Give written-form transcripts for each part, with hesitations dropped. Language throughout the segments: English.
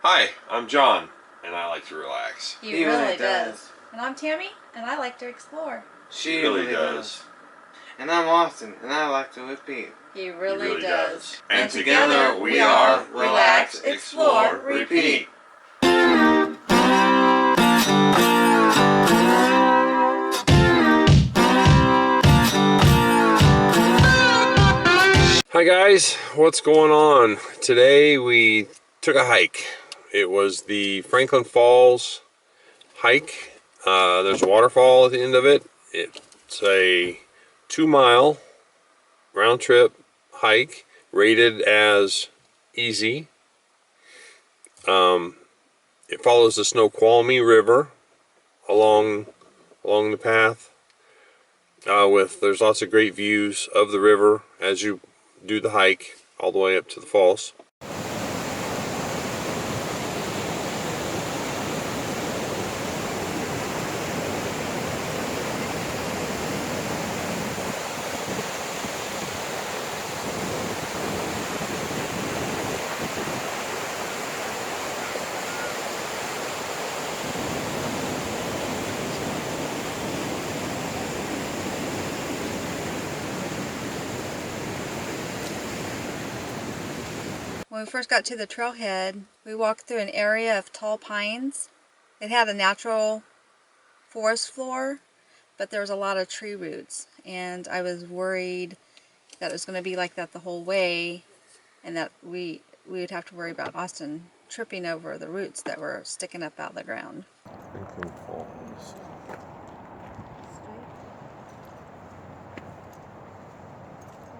Hi, I'm John, and I like to relax. He really does. And I'm Tammy, and I like to explore. She really does. And I'm Austin, and I like to repeat. He really does. And together we are Relax, Explore, Repeat. Hi guys, what's going on? Today we took a hike. It was the Franklin Falls hike. There's a waterfall at the end of it. It's a 2-mile round trip hike, rated as easy. It follows the Snoqualmie River along the path. There's lots of great views of the river as you do the hike all the way up to the falls. When we first got to the trailhead, we walked through an area of tall pines. It had a natural forest floor, but there was a lot of tree roots, and I was worried that it was going to be like that the whole way, and that we would have to worry about Austin tripping over the roots that were sticking up out of the ground. Franklin Falls.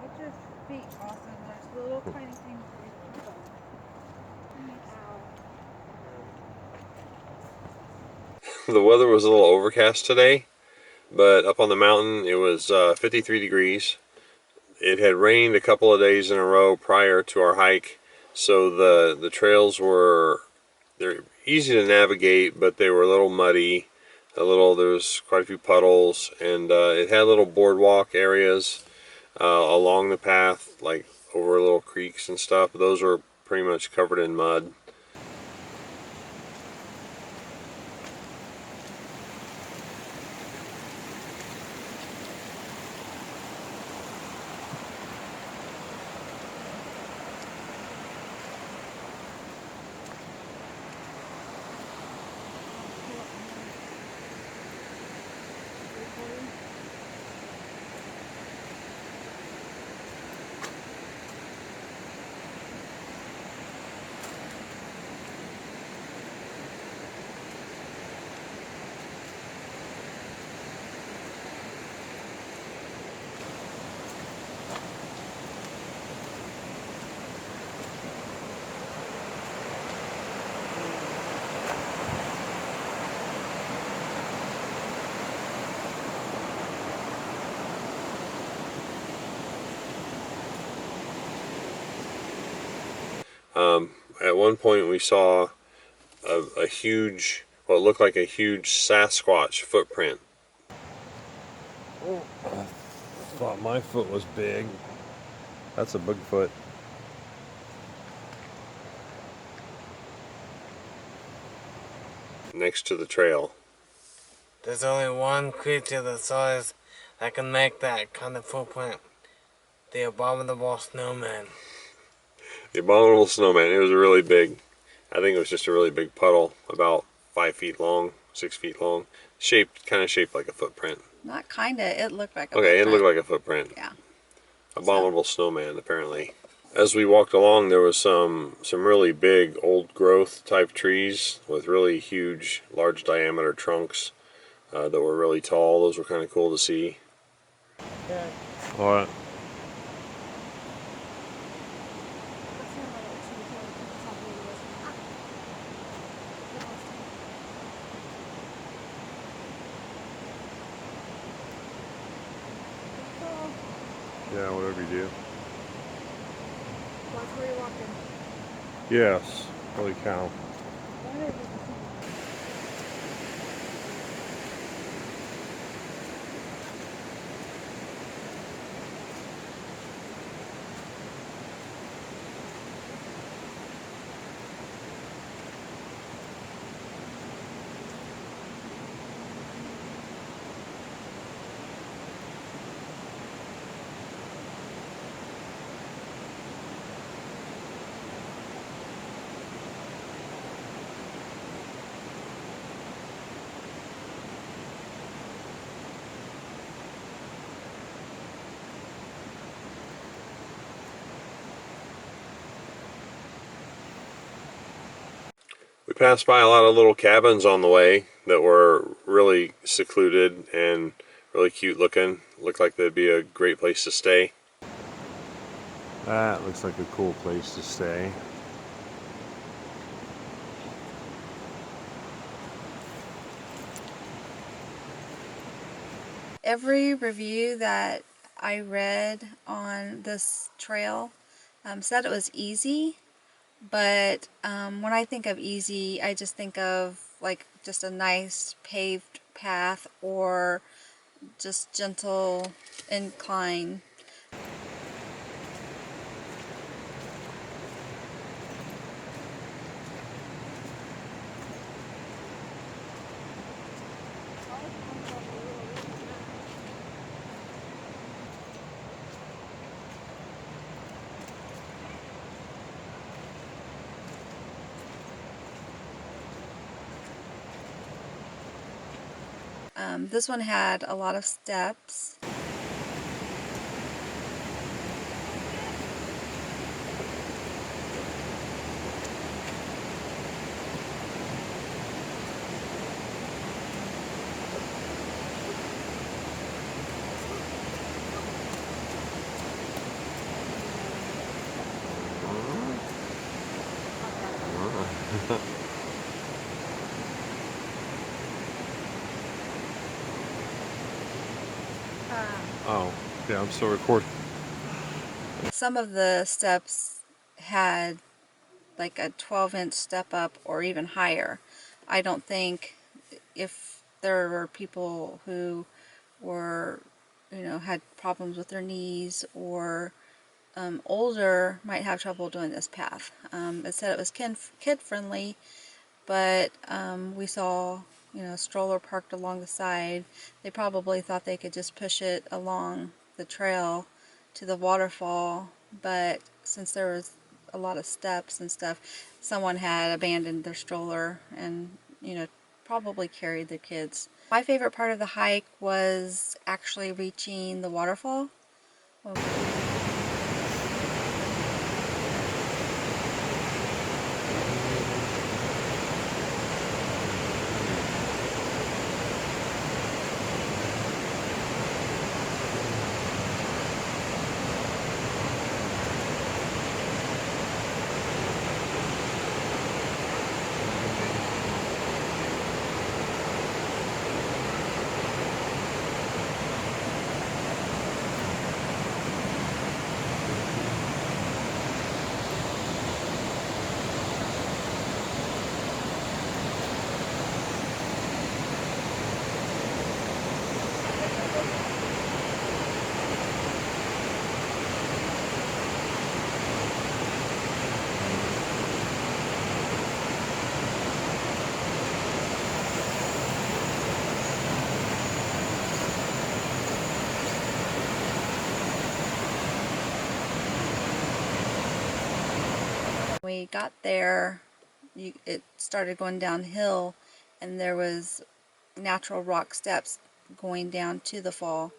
Watch your feet, Austin. There's little tiny things. The weather was a little overcast today, but up on the mountain it was 53 degrees. It had rained a couple of days in a row prior to our hike, so the trails they're easy to navigate, but they were a little muddy. There was quite a few puddles, and it had little boardwalk areas along the path, like over little creeks and stuff. Those were pretty much covered in mud. At one point we saw a huge, what looked like a huge Sasquatch footprint. Oh, I thought my foot was big. That's a Bigfoot. Next to the trail. There's only one creature the size that can make that kind of footprint. The abominable snowman. The abominable snowman. It was really big. I think it was just a really big puddle, about 5 feet long, 6 feet long. Kind of shaped like a footprint. Not kinda, it looked like a Okay, footprint. it looked like a footprint. Yeah. Abominable snowman, apparently. As we walked along, there was some really big old growth type trees with really huge, large diameter trunks that were really tall. Those were kind of cool to see. Yeah. All right. Yeah, whatever you do. Watch where you're walking. Yes. Holy cow. We passed by a lot of little cabins on the way that were really secluded and really cute looking. Looked like they'd be a great place to stay. That looks like a cool place to stay. Every review that I read on this trail said it was easy, but when I think of easy, I just think of like just a nice paved path or just gentle incline. This one had a lot of steps. Oh, yeah, I'm still recording. Some of the steps had like a 12-inch step up or even higher. I don't think if there were people who were, had problems with their knees or older might have trouble doing this path. It said it was kid friendly, but we saw, a stroller parked along the side. They probably thought they could just push it along the trail to the waterfall, but since there was a lot of steps and stuff, someone had abandoned their stroller and, probably carried their kids. My favorite part of the hike was actually reaching the waterfall. We got there, it started going downhill, and there was natural rock steps going down to the fall.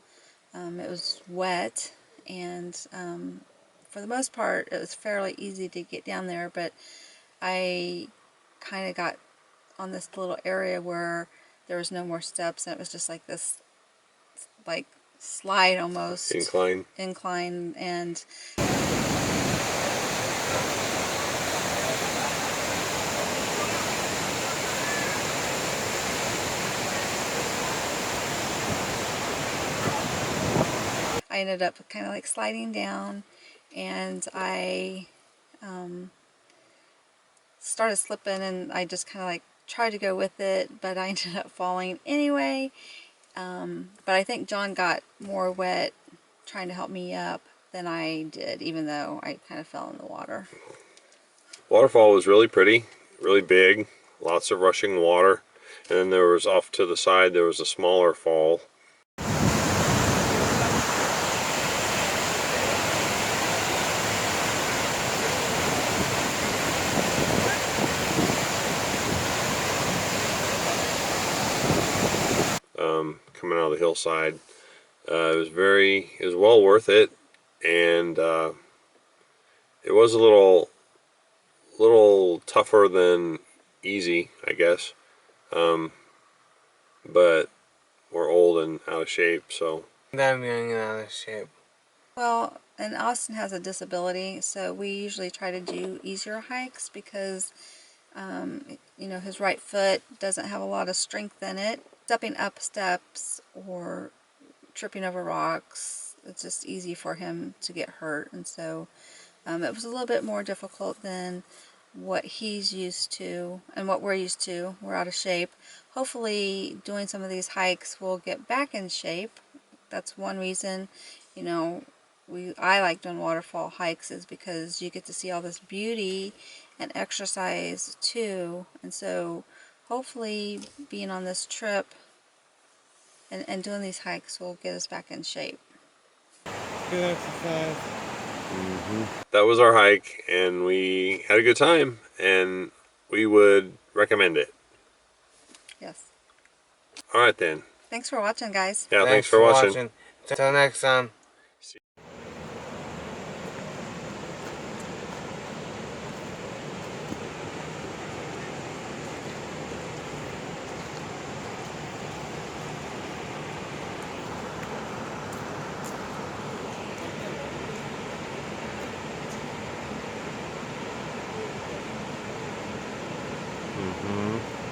It was wet, and for the most part, it was fairly easy to get down there, but I kind of got on this little area where there was no more steps, and it was just like this, like, slide almost. Incline, and I ended up kind of like sliding down, and I started slipping, and I just kind of like tried to go with it, but I ended up falling anyway. But I think John got more wet trying to help me up than I did, even though I kind of fell in the water. Waterfall was really pretty, really big, lots of rushing water. And then there was off to the side, there was a smaller fall. Coming out of the hillside. It was well worth it, and it was a little tougher than easy, I guess. But we're old and out of shape, so. I'm young and out of shape. Well, and Austin has a disability, so we usually try to do easier hikes because, you know, his right foot doesn't have a lot of strength in it. Stepping up steps or tripping over rocks, it's just easy for him to get hurt, and so it was a little bit more difficult than what he's used to and what we're used to. We're out of shape. Hopefully doing some of these hikes will get back in shape. That's one reason, you know, I like doing waterfall hikes is because you get to see all this beauty and exercise too. And so hopefully being on this trip and doing these hikes will get us back in shape. Good exercise. That was our hike, and we had a good time, and we would recommend it. Yes. All right, then. Thanks for watching, guys. Yeah, thanks for watching. Till next time. Mm-hmm.